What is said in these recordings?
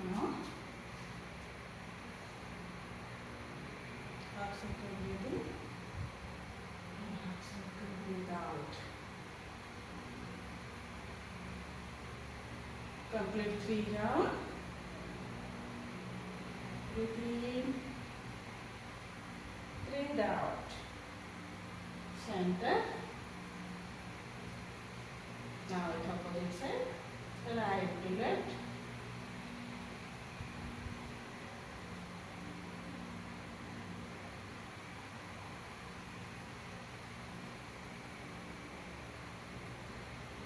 Now, half circle breathe in and half circle breathe out. Complete 3 rounds. Breathe in, breathe out. Center. Now at opposite side, right to left.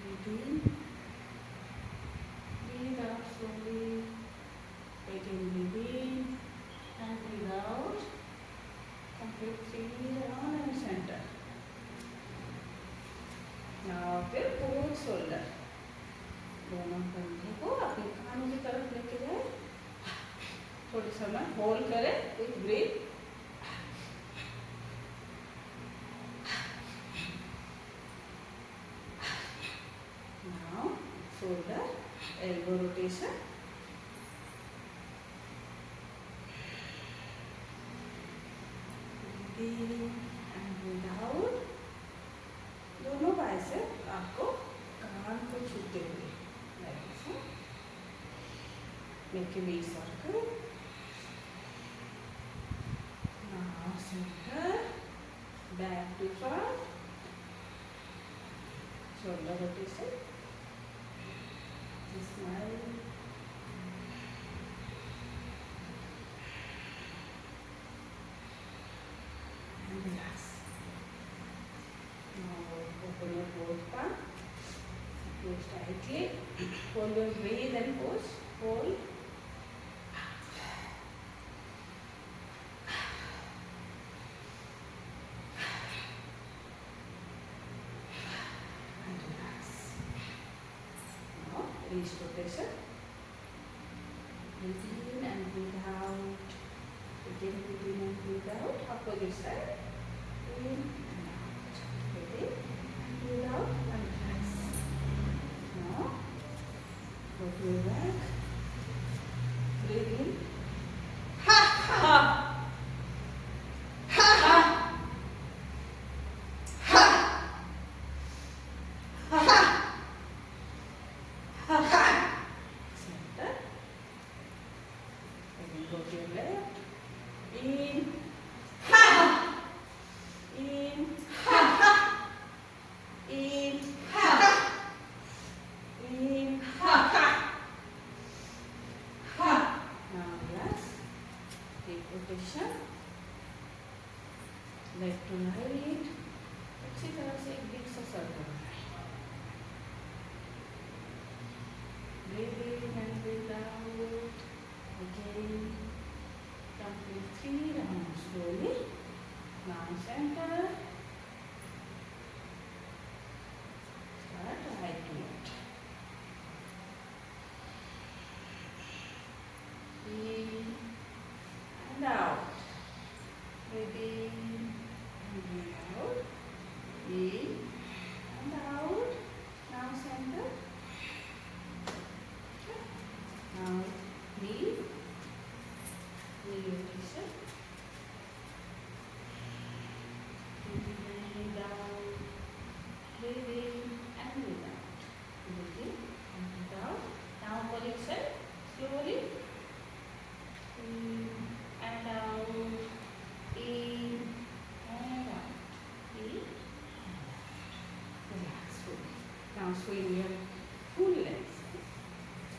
Breathe in, breathe out slowly. Again, breathe in and breathe out. Complete 3 rounds and center. Now फिर पूर्ण shoulder, दोनों कंधे को अपने कानों की तरफ लेके जाए, थोड़ी समय होल्ड करें with breath. Now shoulder, elbow rotation. Breathe in and breathe out. दोनों बाइसेप आपको कान को छूते हुए like this. Make a V circle. Now center, back to front. Shoulder rotation. Smile. And relax. Now open your both palms. Close tightly. Hold your breathe and push. Hold. And relax. Now wrist rotation. Breathe in and breathe out. Again breathe in and breathe out. Opposite side. In and out. Breathe in and breathe out and relax. Now go to your back. Breathe in. Ha ha ha ha ha ha ha ha. Center. Again go to your left. In. Ha. In. Ha ha. In. Ha ha. In. Ha ha. Ha. Now relax. Take rotation. Left to right. अच्छी तरह से एक big सा circle बनाएं. Breathe in and breathe out. Again. Complete 3 rounds slowly. Now center. Start right to left. In and out. Breathe in and breathe out. In and out. Now center. Okay. Now knee. Knee rotation. Breathe in and breathe out. Breathe in and breathe out. Breathe in and breathe out. Now position slowly. In and out. In and out. In and out. Relax fully. Now swing your full legs.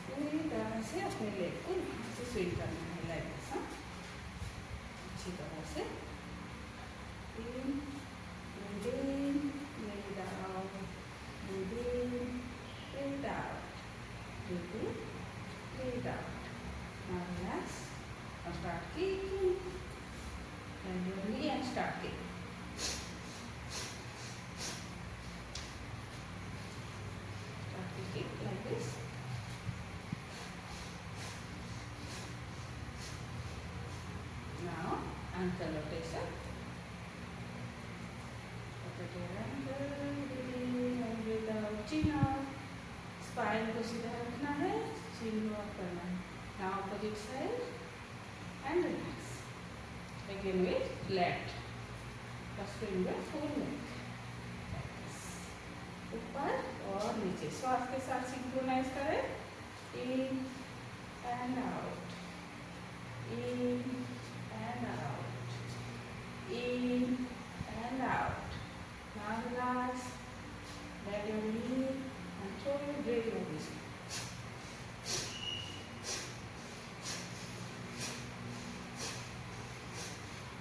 पूरी तरह से अपने leg को यहाँ से swing करना है like ऐसा अच्छी तरह से. In, breathe in, breathe out. Breathe in, breathe out. Breathe in, breathe out. Now relax. Now start kicking. Bend your knee and start kicking. Start kicking like this. Now ankle rotation. Rotate your ankle. Breathe in and breathe out. Chin up. Spine को सीधा रखना है, chin को up करना है. Now opposite side and relax. Again with left. First finger full length. ऊपर और नीचे श्वास के साथ सिंक्रोनाइज करें. In and out, in and out, in and out. Now relax. Bend your knee and throw your breath release.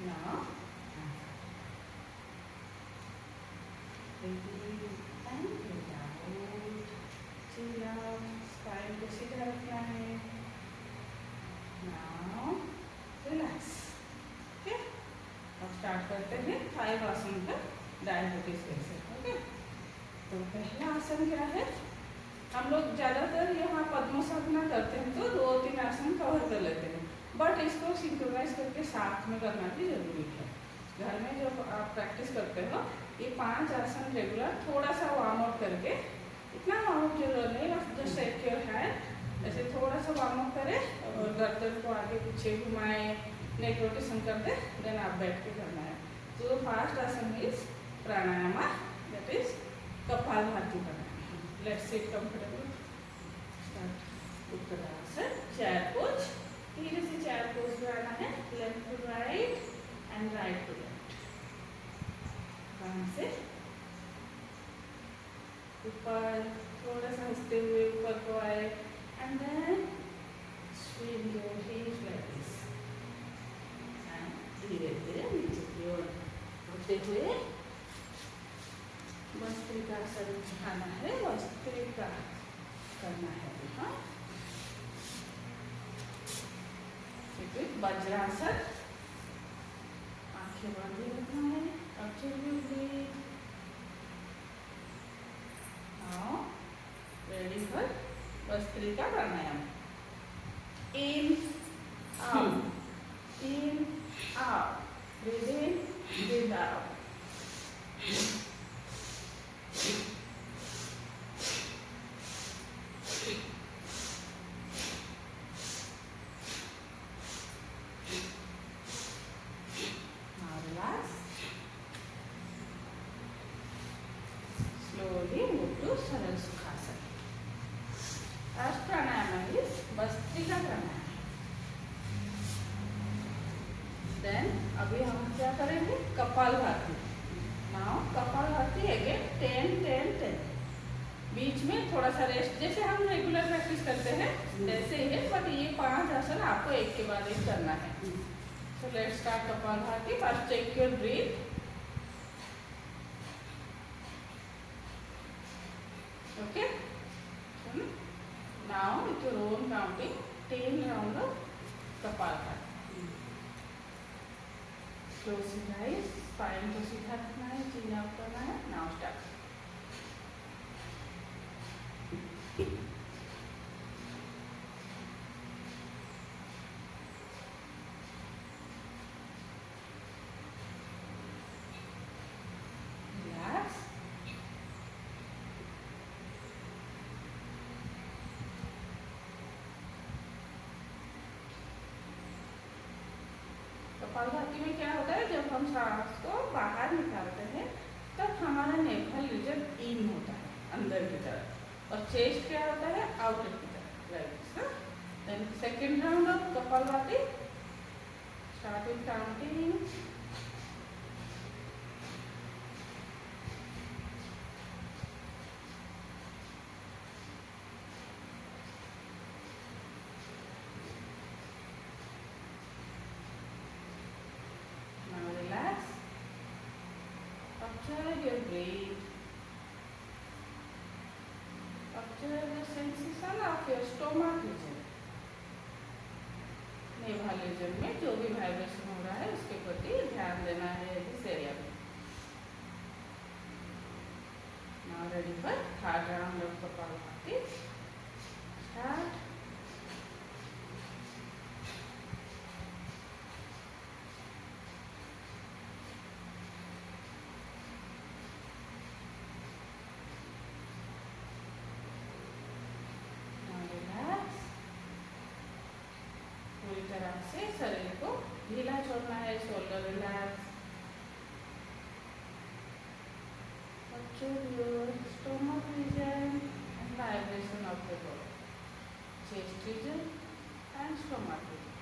Now breathe in and breathe out. Chill out. Spine को सीधा रखना है. Now relax. Okay? अब start करते हैं 5 आसन का diabetes कैसे. ओके, तो पहला आसन क्या है. हम लोग ज़्यादातर यहाँ पद्मासना करते हैं तो 2-3 आसन कवर कर लेते हैं, बट इसको सिंक्रोनाइज करके साथ में करना भी जरूरी है. घर में जब आप प्रैक्टिस करते हो ये 5 आसन रेगुलर थोड़ा सा वार्म अप करके, इतना वार्म अप जरूरत नहीं, बस जस्ट शेक योर हैंड ऐसे थोड़ा सा वार्म अप करें और गर्दन को आगे पीछे घुमाएं, नेक रोटेशन करते, देन आप बैठ के करना है. तो first asan is pranayama, that is kapalbhati pranayama. Let's sit comfortable. Start uttarasan, chair pose. धीरे से चेयर पोज में आना है. Left to right and right to left. वहाँ से ऊपर थोड़ा सा हंसते हुए ऊपर को आए and then swing your hips like this and धीरे धीरे नीचे की ओर होते हुए वस्त्रिकासन उठाना है. वस्त्रिका करना है. हाँ, वज्रासन. आंखें बंद रखना है. Now ready for Vastrika pranayam. In, out, in, out. Breathe in, breathe out. Now relax. Slowly move to Saral Sukhasana. First pranayama is Vastrika pranayama. Then अभी हम क्या करेंगे, कपालभाति. Now kapalbhati again 10-10-10. बीच में थोड़ा सा रेस्ट, जैसे हम रेगुलर प्रैक्टिस करते हैं वैसे ही है, बट ये 5 आसन आपको एक के बाद एक करना है. So let's start kapalbhati. First check your breath. Okay. Now with your own counting, 10 round of kapalbhati. Close your eyes. Spine को सीधा रखना है, chin up करना है. Now start. Relax. कपालभाति में क्या होता है, जब हम सांस को बाहर निकालते हैं तब हमारा नेफल रीजन इन होता है अंदर की तरफ, और चेस्ट क्या होता है आउटर की तरफ. Right. Then second round of kapalbhati. Start with counting. Observe your breath. Observe the sensation of your stomach region. Navel region में जो भी वाइब्रेशन हो रहा है उसके प्रति ध्यान देना है इस एरिया में. Now ready for third round of Kapalabhati. Start. तरह से शरीर को ढीला छोड़ना है। Shoulder relax, your stomach region and vibration of the body, chest region and stomach region.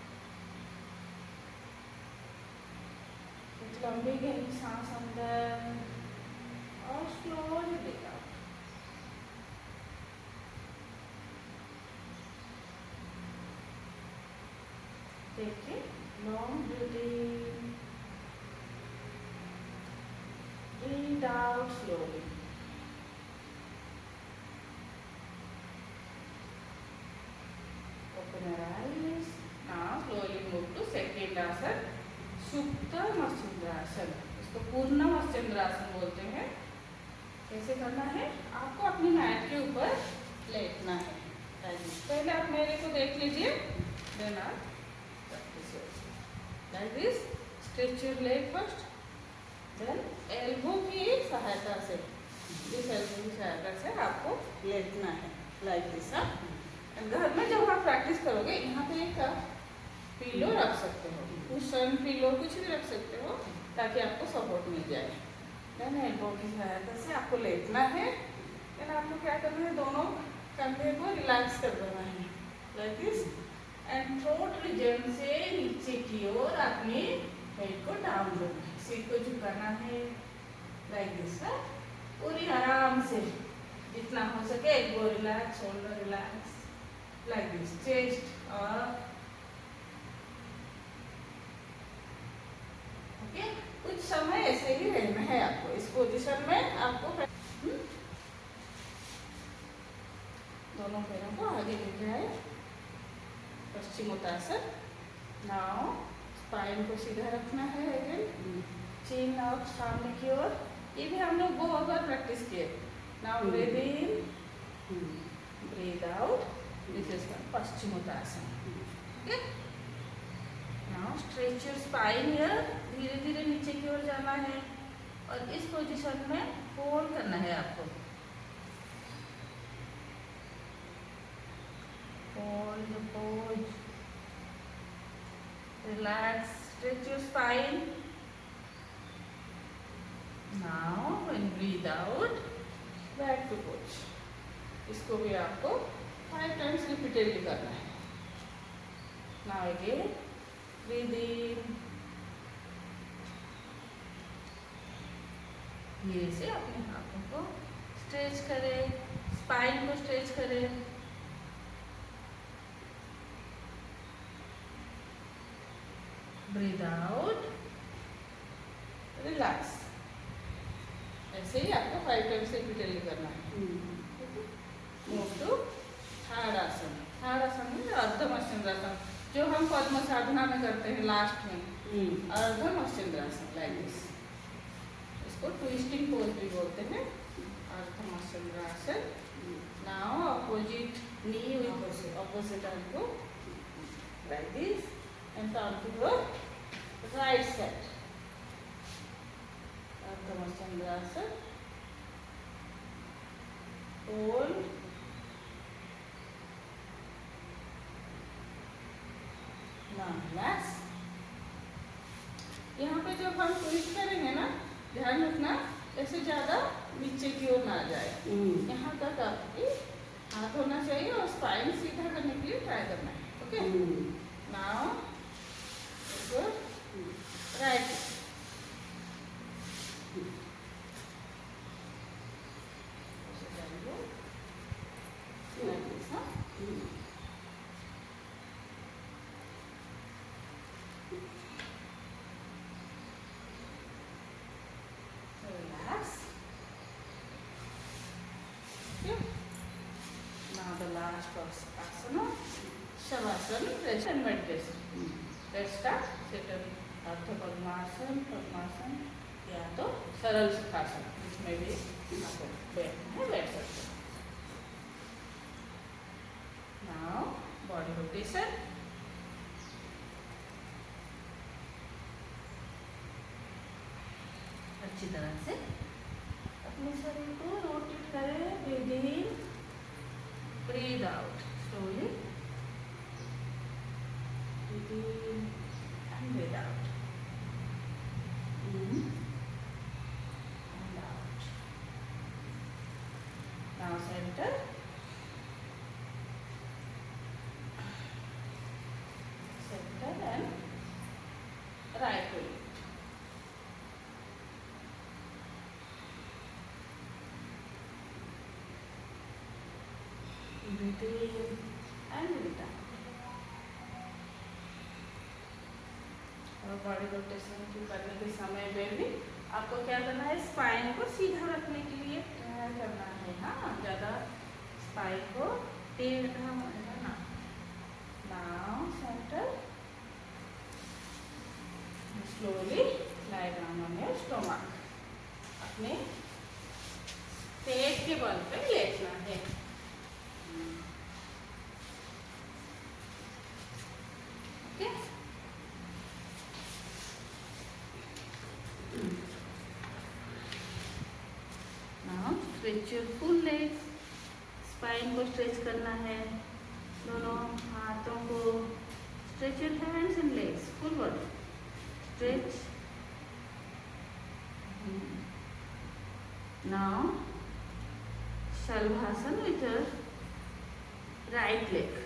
एक लंबी गहरी सांस अंदर और स्लोली ब्रेथ आउट। देखिए, long breathing, breathe out slowly. Open your eyes. Now slowly move to second आसन, सुप्त मत्स्येंद्रासन। इसको पूर्ण मत्स्येंद्रासन बोलते हैं। कैसे करना है? आपको अपनी मैट के ऊपर लेटना है। पहले आप मेरे को देख लीजिए। Then आप practice like this. Stretch your leg first. Then elbow की सहायता से, इस एल्बो की सहायता से आपको लेटना है लाइक दिस। घर में जब आप प्रैक्टिस करोगे, यहाँ पे एक पिलो रख सकते हो, कुशन पिलो कुछ भी रख सकते हो ताकि आपको सपोर्ट मिल जाए। देन एल्बो की सहायता से आपको लेटना है। देन आपको क्या करना है? दोनों कंधे को रिलैक्स कर देना है like this and throat region से नीचे की ओर अपने हेड को डाउन करना है, सिर को झुकाना है लाइक दिस। पूरी आराम से जितना हो सके elbow relax, shoulder relax like this, chest और ओके। कुछ समय ऐसे ही रहना है आपको इस पोजीशन में। आपको दोनों पैरों को आगे लेके आए, पश्चिमोत्तासन। नाउ स्पाइन को सीधा रखना है अगेन, चिन अप सामने की ओर। ये भी हम लोग बहुत बार प्रैक्टिस किए। Now breathe in, breathe out, this is paschimottanasana. Okay, now stretch your spine here. धीरे धीरे नीचे की ओर जाना है और इस पोजीशन में होल्ड करना है आपको। Hold the pose, relax, stretch your spine. Now when breathe out, back to pose. इसको भी आपको 5 times repeatedly करना है। Now again, breathe in. धीरे से अपने हाथों को स्ट्रेच करें, स्पाइन को स्ट्रेच करें। Breathe out, relax. ऐसे ही आपको 5 टाइम्स रिपीटेडली करना है। Move to third asana. Third asana में अर्ध मत्स्येंद्रासन, जो हम पद्म साधना में करते हैं लास्ट में, अर्ध मत्स्येंद्रासन लाइक दिस। इसको ट्विस्टिंग पोज भी बोलते हैं, ardha matsyendrasana. Now opposite knee with opposite arm को like this and turn to the right side. Ardha Mastandrasana. Hold. Now relax. यहाँ पे जब हम ट्विस्ट करेंगे ना, ध्यान रखना ऐसे ज्यादा नीचे की ओर ना जाए। यहाँ तक आपकी हाथ होना चाहिए और स्पाइन सीधा करने के लिए ट्राई करना है। Okay, now good, right. Relax. Okay. Now the last asana, Shavasana, rest and meditation. Let's start. Sit in अर्ध पद्मासन, पद्मासन या तो सरल सुखासन, इसमें भी आपको बैठना है, बैठ सकते हैं। Now body rotation. अच्छी तरह से अपने शरीर को रोटेट करें। Breathe in, breathe out, slowly breathe in, right way. Breathe in and breathe out. और बॉडी रोटेशन करने के समय में भी आपको क्या करना है, स्पाइन को सीधा रखने के लिए ट्राई करना है। हाँ, ज़्यादा स्पाइन को टेढ़ा मत करना। Now centre, slowly lie down on your stomach. अपने पेट के बल पे लेटना है। Okay, now stretch your full legs. Spine को स्ट्रेच करना है, दोनों हाथों को। Stretch your hands and legs forward, stretch. Now shalabhasana with your right leg.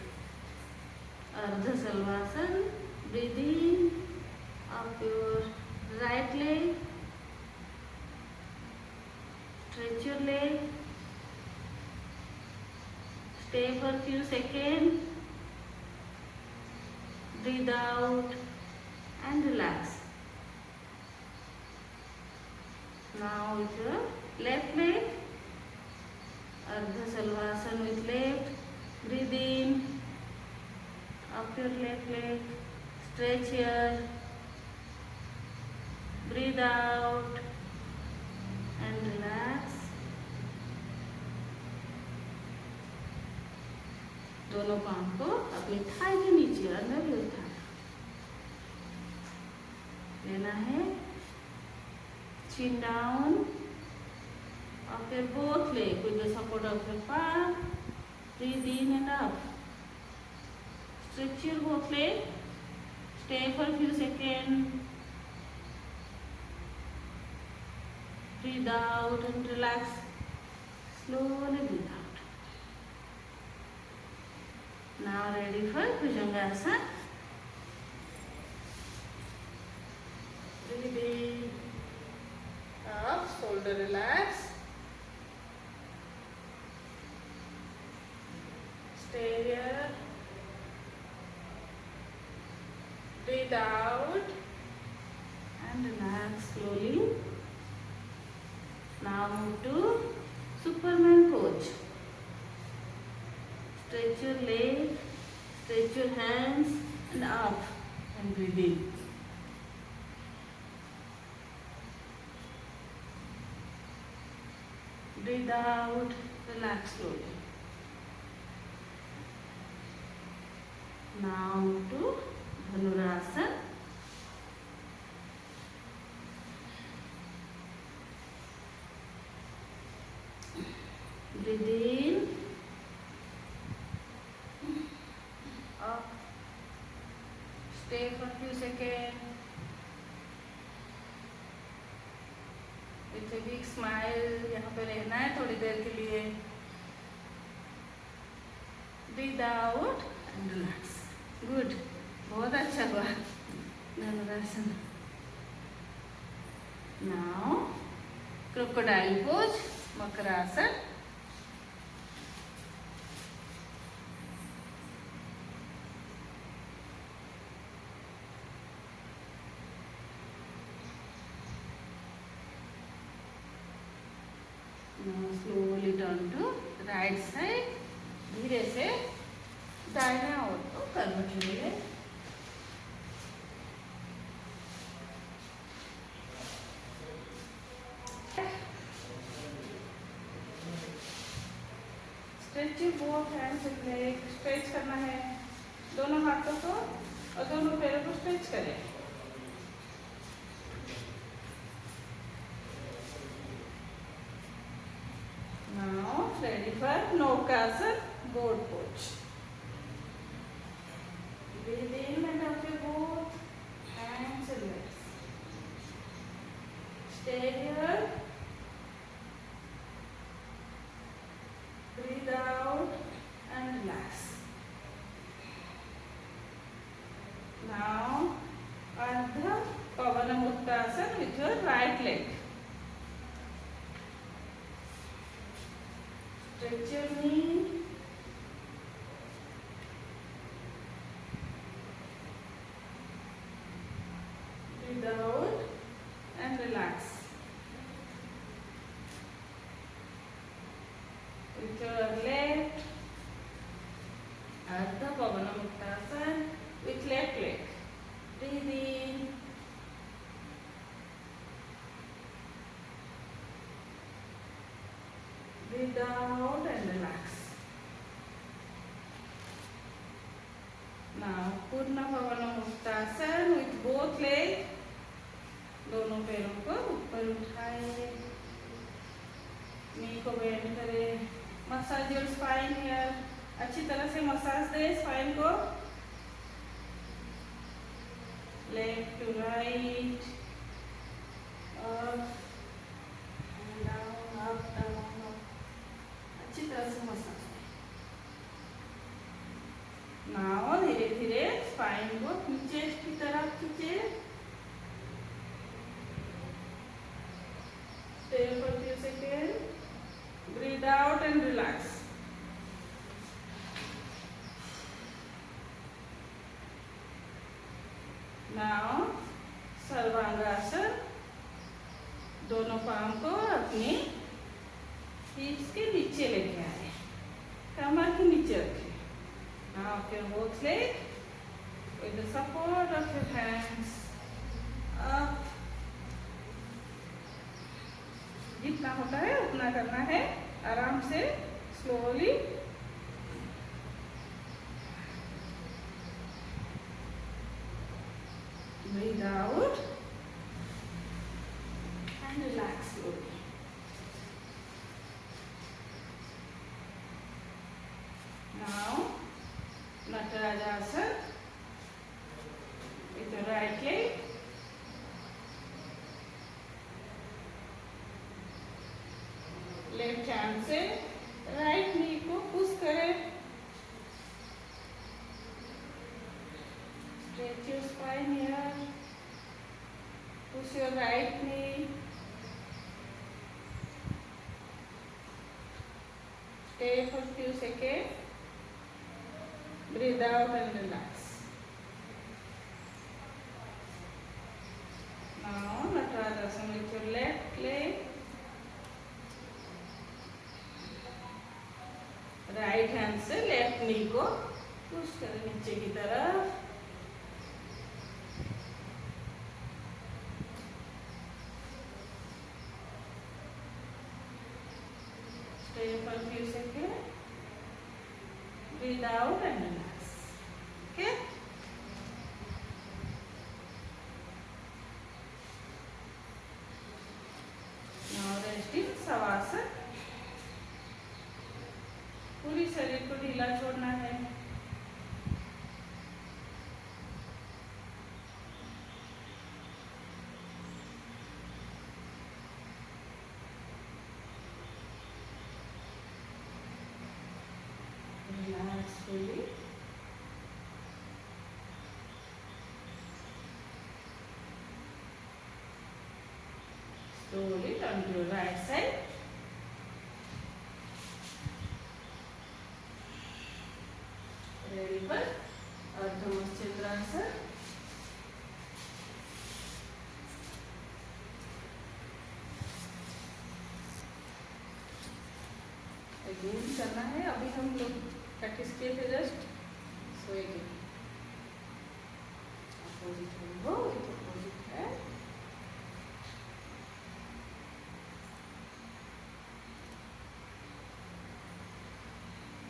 Ardha shalabhasana, breathe in of your right leg, stretch your leg, stay for few seconds, breathe out and relax. Now with your left leg, Ardha Salvasan with left, breathe in of your left leg, stretch here, breathe out and relax. दोनों पाँव को अपनी Thai के नीचे, अंदर भी Thai लेना है। Chin down of your both leg with the support of your palm. Breathe in and up. Stretch your both leg. Stay for a few seconds. Breathe out and relax. Slowly breathe out. Now ready for Bhujangasana. Breathe in. Up, shoulder relax. Stay here. Breathe out and relax slowly. Now move to Superman pose. Stretch your leg, stretch your hands and up and breathe in. Breathe out, relax slowly. Now to Dhanurasana. Breathe in, up, stay for a few seconds. With a big smile, यहाँ पे रहना है थोड़ी देर के लिए. Breathe out and relax. Good. बहुत अच्छा हुआ. धनुरासन. Now, crocodile pose, Makarasana. Now slowly turn to right side. धीरे से दाहिने ओर को करवट लीजिए. Stretch both hands and legs. Stretch करना है. दोनों हाथों को और दोनों पैरों को स्ट्रेच करें. Now ready for Naukasana, boat pose. Breathe in and up your both hands and legs. Stay here. Breathe out and relax. Now Ardha Pavanamuktasana with your right leg. Stretch your knee. Breathe out and relax. With your left, Ardha Pavanamuktasana with left leg. Breathe in. Breathe out and relax. Now Purna Pavanamuktasana with both legs. दोनों पैरों को ऊपर उठाए, नी को bend करें, massage your spine here, अच्छी तरह से मसाज दे स्पाइन को, left to right, up and down, up down, अच्छी तरह से मसाज दे। नाउ धीरे धीरे स्पाइन को नीचे की तरफ खींचे। Stay for a few seconds. Breathe out and relax. Now, sarvangasana, दोनों पाँव को अपने हिप्स के नीचे लेके आए, कमर के नीचे रखें. Now, your both leg with the support of your hands up. जितना होता है उतना करना है, आराम से, slowly. Breathe out and relax slowly. Now, Natarajasana with the right leg. Left hand से राइट नी को पुश करें. Stretch your spine here. Push your right knee. Stay for few second. Breathe out and relax. Now natarajasana with your left leg. Right hand से left knee को push करें नीचे की तरफ. Stay for few second. Breathe out and relax. Okay. Now rest in shavasana. पूरी शरीर को ढीला छोड़ना है. Relax fully. Slowly turn to your right side. Ready for Ardha Matsyendrasana. Again करना है. अभी हम लोग प्रैक्टिस किए थे जस्ट. सो अगेन अपोजिट हो, अपोजिट है.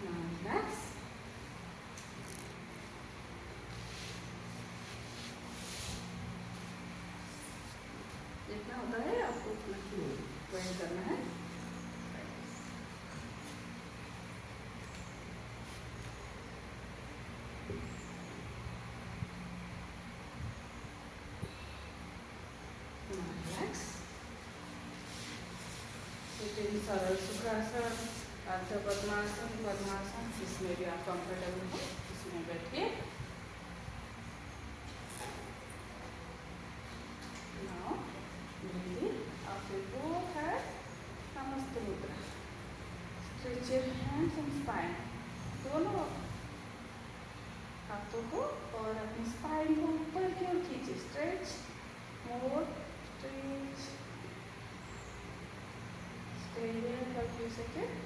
Now relax. जितना होता है आपको उतना ही करना है. Relax. Sit in सरल सुखासन, अर्ध पद्मासन, पद्मासन, जिसमें भी आप कंफर्टेबल हो उसमें बैठिए. हाथों को और अपनी स्पाइन को ऊपर की ओर खींचे, stretch more, stretch, stay here for a few seconds.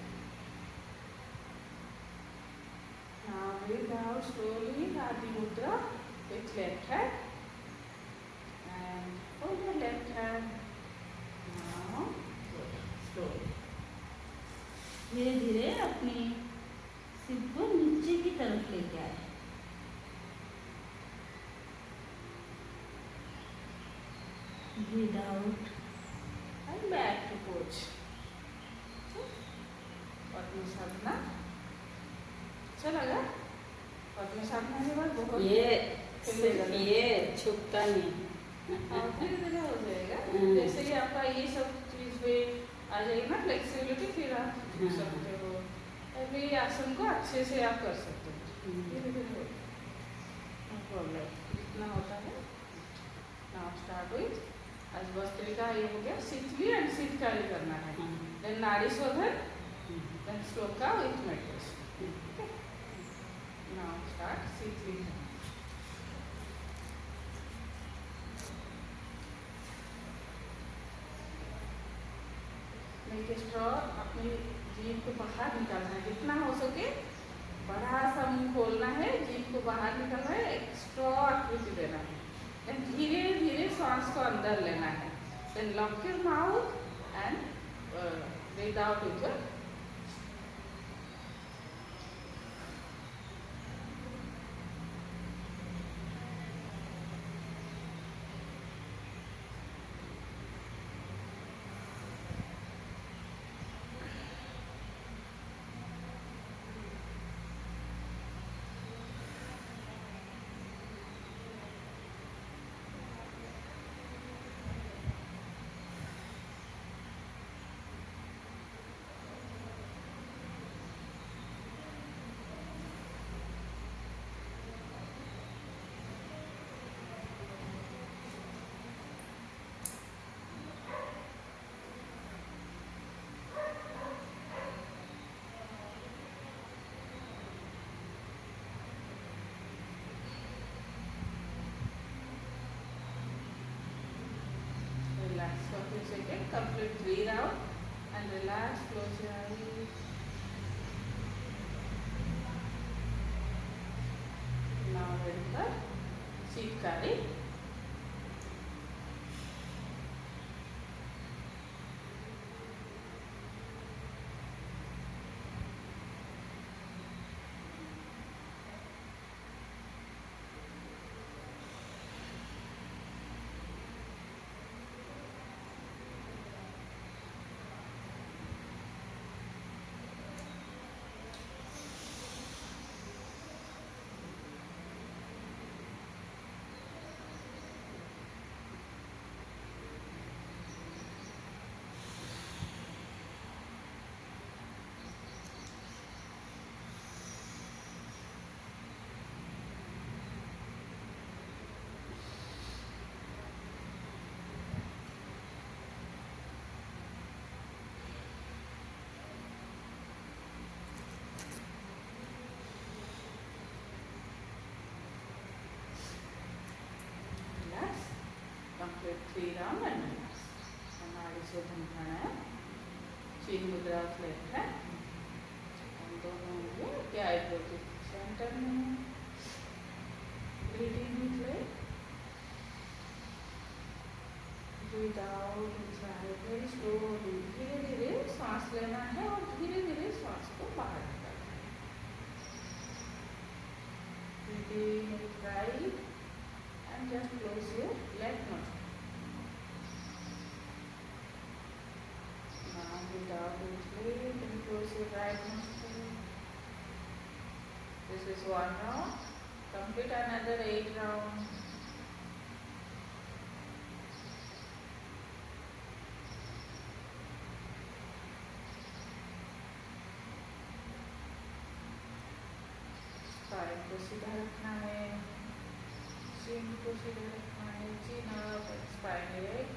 Now breathe out slowly, Adi Mudra with left hand and hold your left hand. Now slowly. धीरे धीरे अपनी सिर को नीचे की तरफ लेके आए. Breathe out and back to pose. पद्मसाधना अच्छा लगा. पद्मसाधना के बाद बहुत ये छुपता नहीं. धीरे धीरे हो जाएगा. जैसे कि आपका ये सब चीज पे आ जाएगी ना फ्लेक्सिबिलिटी, फिर आप कर सकते हो. अभी आसन को अच्छे से आप कर सकते हो. धीरे धीरे हो, नो प्रॉब्लम. कितना होता है. नाउ स्टार्ट विथ आज भस्त्रिका. ये हो गया शीतली एंड शीतकारी करना है. Then nadi shodhan, then shloka with meditation. Now start sheetali. Make straw अपनी जीभ को बाहर निकालना है जितना हो सके. बड़ा सा मुंह खोलना है, जीभ को बाहर निकालना है, एक स्ट्रॉ आकृति देना है. देन धीरे धीरे सांस को अंदर लेना है. Then lock your mouth and breathe out with your. Relax for a few seconds. Complete breathe out and relax. Close your eyes. Now ready for Sheetkari. Complete 3 round and relax. नाड़ी शोधन प्राणायाम. चीन मुद्रा फ्लैट है. हम दोनों होंगे क्या आईब्रो के सेंटर में. Breathing with let. Breathe out inside very slowly. धीरे धीरे सांस लेना है और धीरे धीरे सांस को बाहर निकालना है. Breathing with right and just close your left nostril. Now breathe out with left and close your right nostril. This is 1 round. Complete another 8 rounds. Spine को सीधा रखना है. Chin को सीधा रखना है. Chin up and spine erect.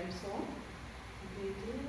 That's all. Breathing.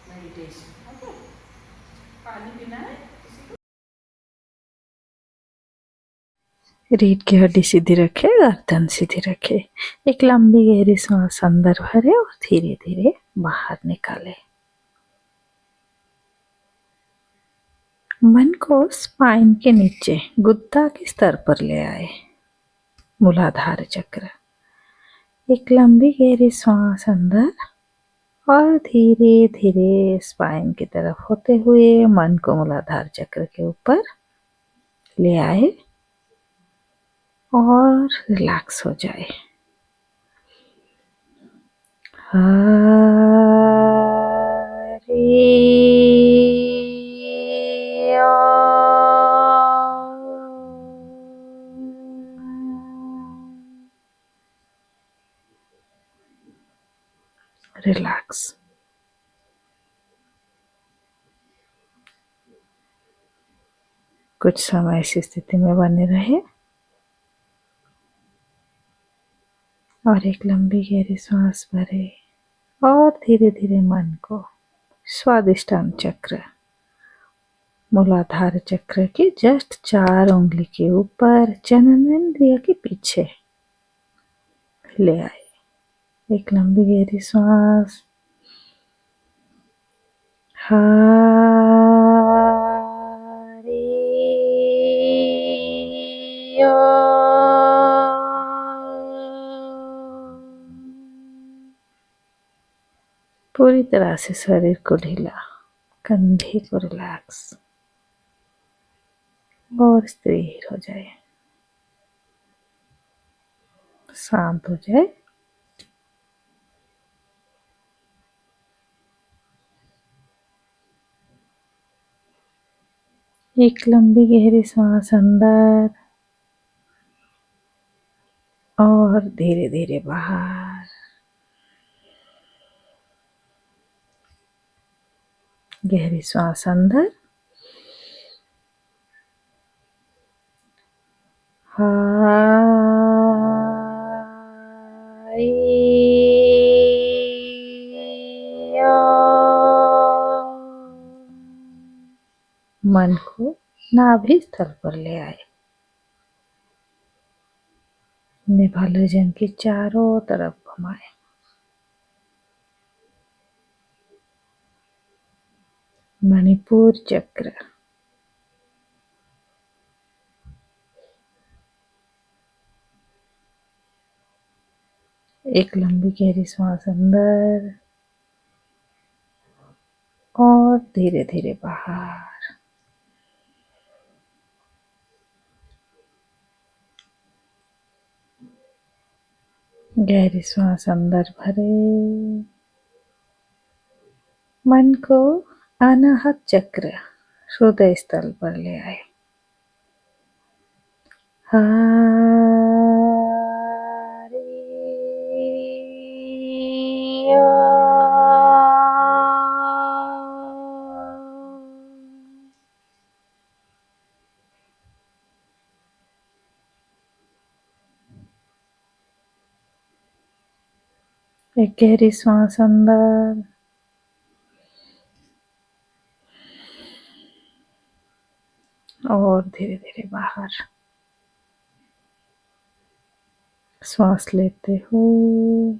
Meditation. Okay, पानी पीना है किसी को? रीढ़ की हड्डी सीधी रखे, गर्दन सीधी रखे. एक लंबी गहरी सांस अंदर भरे और धीरे धीरे बाहर निकाले. मन को स्पाइन के नीचे गुद्दा के स्तर पर ले आए. मूलाधार चक्र. एक लंबी गहरी सांस अंदर और धीरे धीरे स्पाइन की तरफ होते हुए मन को मूलाधार चक्र के ऊपर ले आए और रिलैक्स हो जाए. रिलैक्स. कुछ समय इस स्थिति में बने रहे और एक लंबी गहरी सांस भरे और धीरे धीरे मन को स्वादिष्टान चक्र, मूलाधार चक्र के जस्ट 4 उंगली के ऊपर जननेंद्रिय के पीछे ले आए. एक लंबी गहरी सांस. पूरी तरह से शरीर को ढीला, कंधे को रिलैक्स और स्थिर हो जाए, शांत हो जाए. एक लंबी गहरी सांस अंदर और धीरे धीरे बाहर. गहरी सांस अंदर. मन को नाभि स्थल पर ले आए. निभालोजन के चारों तरफ घुमाए. मणिपुर चक्र. एक लंबी गहरी सांस अंदर और धीरे धीरे बाहर. गहरी सांस अंदर भरे. मन को अनाहत चक्र, हृदय स्थल पर ले आए. एक गहरी सांस अंदर और धीरे धीरे बाहर. श्वास लेते हुए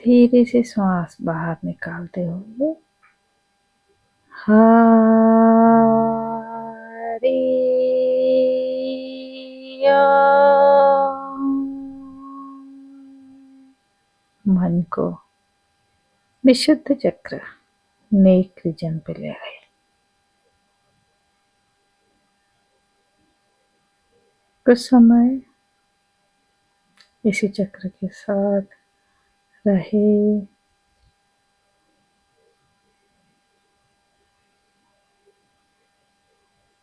धीरे से श्वास बाहर निकालते हुए हरि मन को विशुद्ध चक्र नेक रीजन पे ले आए। कुछ समय इसी चक्र के साथ रहे।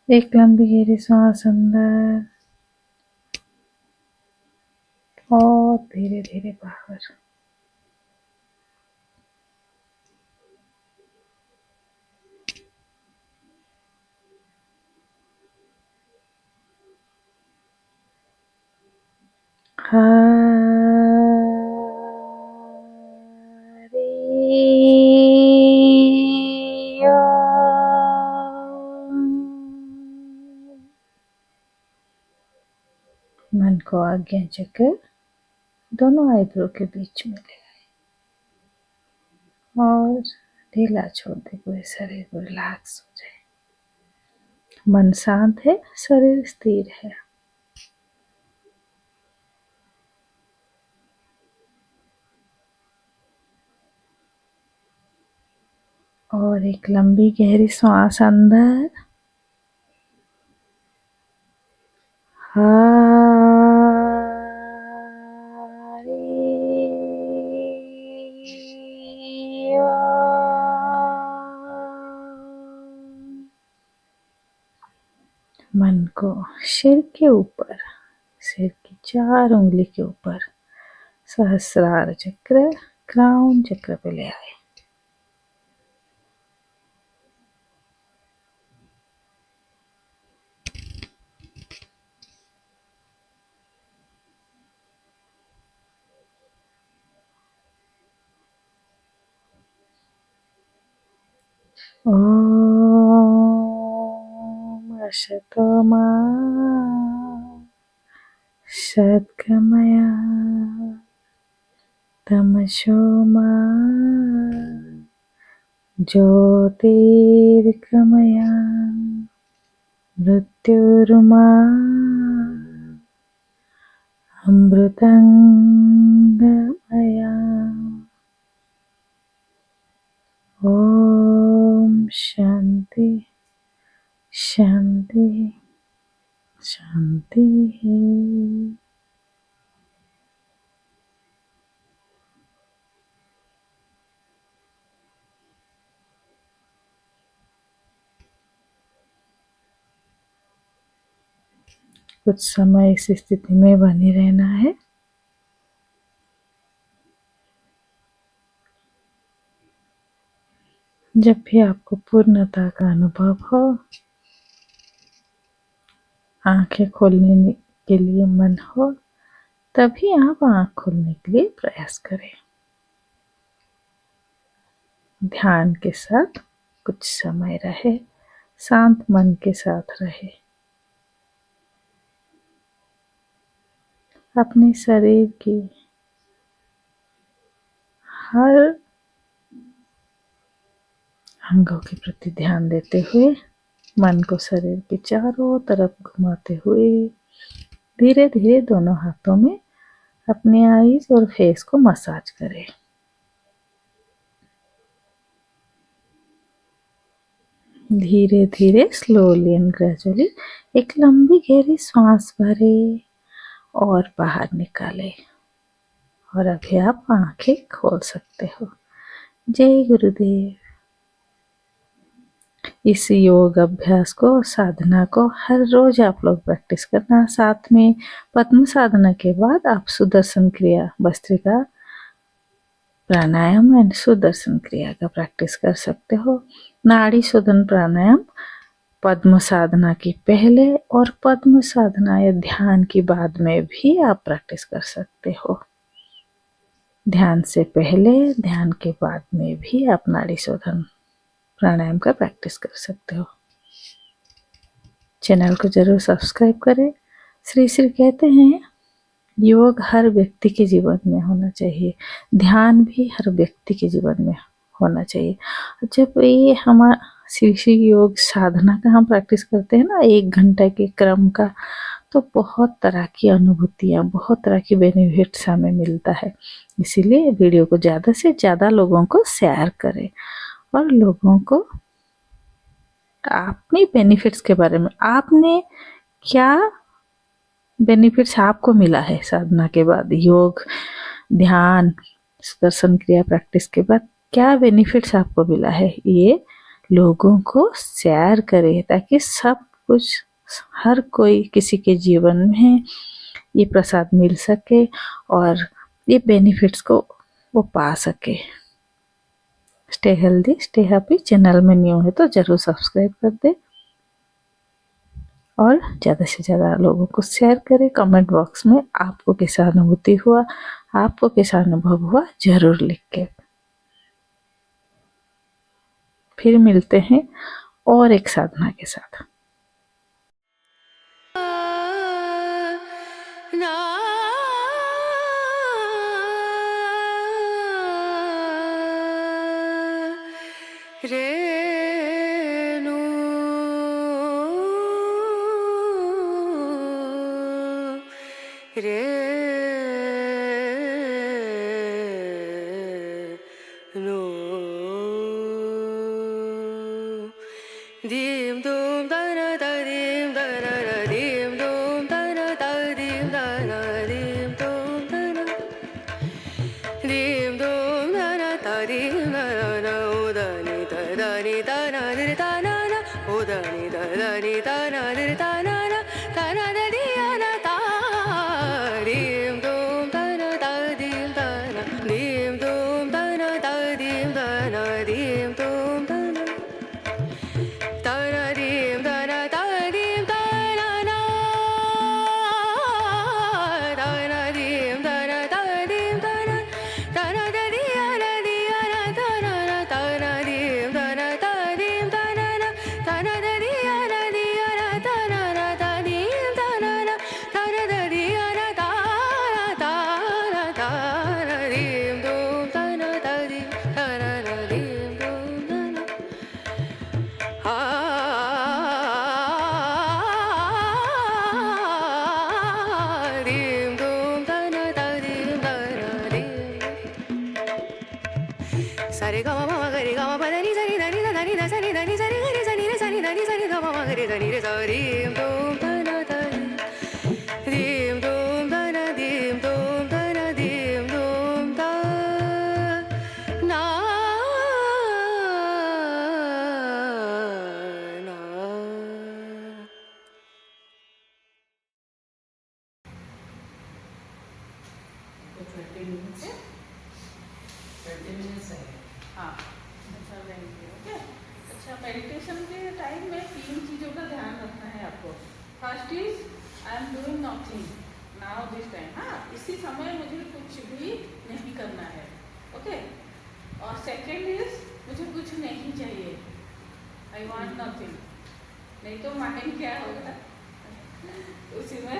एक लंबी गहरी सांस अंदर और धीरे धीरे बाहर। मन को आज्ञा चक्र दोनों आईब्रो के बीच में ले आए और ढीला छोड़ दे। पूरे शरीर को रिलैक्स हो जाए। मन शांत है, शरीर स्थिर है। और एक लंबी गहरी सांस अंदर मन को सिर के ऊपर, सिर की 4 उंगली के ऊपर सहस्रार चक्र, क्राउन चक्र पे ले आए। ओम असतो मा सद्गमय तमसो मा ज्योतिर्गमय मृत्युर्मा अमृतंगमय। ओम शांति शांति शांति। कुछ समय इस स्थिति में बने रहना है। जब भी आपको पूर्णता का अनुभव हो, आंखें खोलने के लिए मन हो, तभी आप आंख खोलने के लिए प्रयास करें। ध्यान के साथ कुछ समय रहे, शांत मन के साथ रहे। अपने शरीर की हर अंगों के प्रति ध्यान देते हुए मन को शरीर के चारों तरफ घुमाते हुए धीरे धीरे दोनों हाथों में अपने आईज और फेस को मसाज करें। धीरे धीरे स्लोली एंड ग्रेजुअली एक लंबी गहरी सांस भरे और बाहर निकाले। और अभी आप आंखें खोल सकते हो। जय गुरुदेव। इस योग अभ्यास को, साधना को हर रोज आप लोग प्रैक्टिस करना। साथ में पद्म साधना के बाद आप सुदर्शन क्रिया, भस्त्रिका प्राणायाम एंड सुदर्शन क्रिया का प्रैक्टिस कर सकते हो। नाड़ी शोधन प्राणायाम पद्म साधना की पहले और पद्म साधना या ध्यान की बाद में भी आप प्रैक्टिस कर सकते हो। ध्यान से पहले, ध्यान के बाद में भी आप नाड़ी शोधन प्राणायाम का प्रैक्टिस कर सकते हो। चैनल को जरूर सब्सक्राइब करें। श्री श्री कहते हैं योग हर व्यक्ति के जीवन में होना चाहिए, ध्यान भी हर व्यक्ति के जीवन में होना चाहिए। जब ये हमारा श्री श्री योग साधना का हम प्रैक्टिस करते हैं ना 1 घंटा के क्रम का, तो बहुत तरह की अनुभूतियाँ, बहुत तरह की बेनिफिट्स हमें मिलता है। इसीलिए वीडियो को ज़्यादा से ज़्यादा लोगों को शेयर करें और लोगों को अपनी बेनिफिट्स के बारे में, आपने क्या बेनिफिट्स आपको मिला है साधना के बाद, योग, ध्यान, दर्शन क्रिया प्रैक्टिस के बाद क्या बेनिफिट्स आपको मिला है, ये लोगों को शेयर करें ताकि सब कुछ, हर कोई, किसी के जीवन में ये प्रसाद मिल सके और ये बेनिफिट्स को वो पा सके। Stay healthy, stay happy. Channel में न्यू है तो ज़रूर सब्सक्राइब कर दे और ज़्यादा से ज़्यादा लोगों को शेयर करें। कमेंट बॉक्स में आपको कैसा अनुभूति हुआ, आपको कैसा अनुभव हुआ, ज़रूर लिख के। फिर मिलते हैं और एक साधना के साथ। रेणु रेणु धीम धूम धन धीम धन धीम धूम धन धीम धन धीम धूम धन धीम धूम धन धीम धन उदनि धनि धन धन उदनि धनि धन धन धन धीम धूम धन धीम धन धीम धूम धन धीम धन धीम धूम धन धीम धन धीम धन धीम धन धीम धन धन धीम धन धीम धन धन सरे ग म गरे ग म प ध नि सा नि ध नि ध ध नि ध सा नि ध नि सा रे ग रे सा नि रे सा नि ध नि सा नि ध म म गरे ध नि रे सा धीम धूम धन धीम धूम धन धीम धूम धन धीम धूम ना हाँ, अच्छा रहेंगे। ओके, अच्छा मेडिटेशन के टाइम में 3 चीज़ों का ध्यान रखना है आपको। First is I am doing nothing now this time. हाँ, इसी समय मुझे कुछ भी नहीं करना है। ओके, और सेकेंड इज मुझे कुछ नहीं चाहिए, आई वांट नथिंग। नहीं तो माइंड क्या होगा उसी में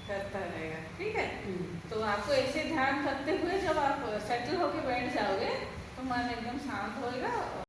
करता रहेगा। ठीक है, तो आपको ऐसे ध्यान करते हुए जब आप सेटल होके बैठ जाओगे तो मन एकदम शांत होएगा।